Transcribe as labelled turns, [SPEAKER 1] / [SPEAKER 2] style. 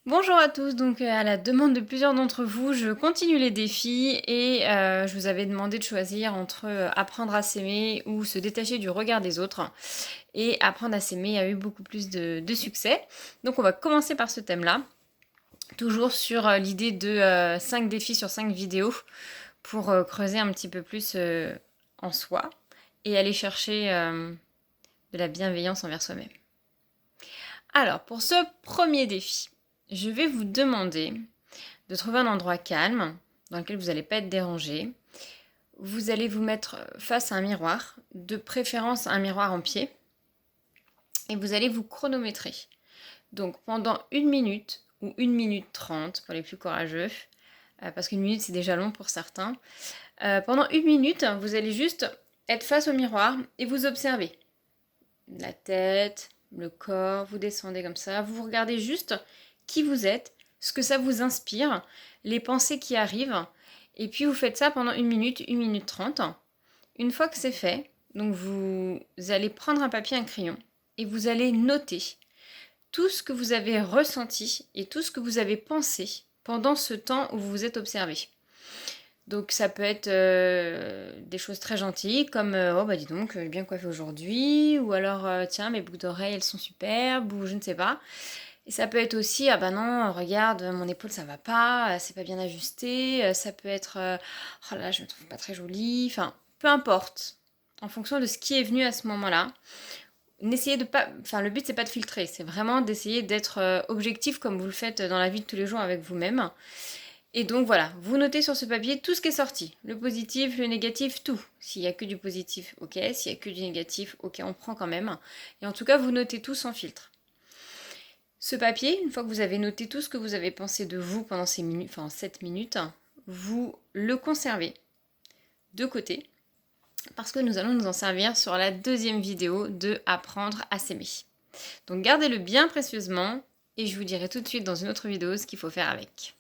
[SPEAKER 1] Bonjour à tous, donc à la demande de plusieurs d'entre vous, je continue les défis et je vous avais demandé de choisir entre apprendre à s'aimer ou se détacher du regard des autres. Et apprendre à s'aimer a eu beaucoup plus de succès. Donc on va commencer par ce thème-là, toujours sur l'idée de 5 défis sur 5 vidéos pour creuser un petit peu plus en soi et aller chercher de la bienveillance envers soi-même. Alors, pour ce premier défi, je vais vous demander de trouver un endroit calme dans lequel vous n'allez pas être dérangé. Vous allez vous mettre face à un miroir, de préférence un miroir en pied, et vous allez vous chronométrer. Donc pendant 1 minute ou 1 minute 30 pour les plus courageux, parce qu'une minute c'est déjà long pour certains. Pendant 1 minute, vous allez juste être face au miroir et vous observer. La tête, le corps, vous descendez comme ça, vous regardez juste qui vous êtes, ce que ça vous inspire, les pensées qui arrivent, et puis vous faites ça pendant 1 minute, 1 minute 30. Une fois que c'est fait, donc vous allez prendre un papier, un crayon, et vous allez noter tout ce que vous avez ressenti et tout ce que vous avez pensé pendant ce temps où vous vous êtes observé. Donc ça peut être des choses très gentilles comme oh bah dis donc, bien coiffée aujourd'hui, ou alors tiens, mes boucles d'oreilles elles sont superbes, ou je ne sais pas. Et ça peut être aussi ah bah non, regarde, mon épaule ça va pas, c'est pas bien ajusté. Ça peut être oh là, je me trouve pas très jolie. Enfin, peu importe, en fonction de ce qui est venu à ce moment-là. N'essayez de pas. Enfin, le but c'est pas de filtrer, c'est vraiment d'essayer d'être objectif comme vous le faites dans la vie de tous les jours avec vous-même. Et donc voilà, vous notez sur ce papier tout ce qui est sorti. Le positif, le négatif, tout. S'il n'y a que du positif, ok. S'il n'y a que du négatif, ok, on prend quand même. Et en tout cas, vous notez tout sans filtre. Ce papier, une fois que vous avez noté tout ce que vous avez pensé de vous pendant ces minutes, enfin 7 minutes, vous le conservez de côté. Parce que nous allons nous en servir sur la deuxième vidéo de apprendre à s'aimer. Donc gardez-le bien précieusement et je vous dirai tout de suite dans une autre vidéo ce qu'il faut faire avec.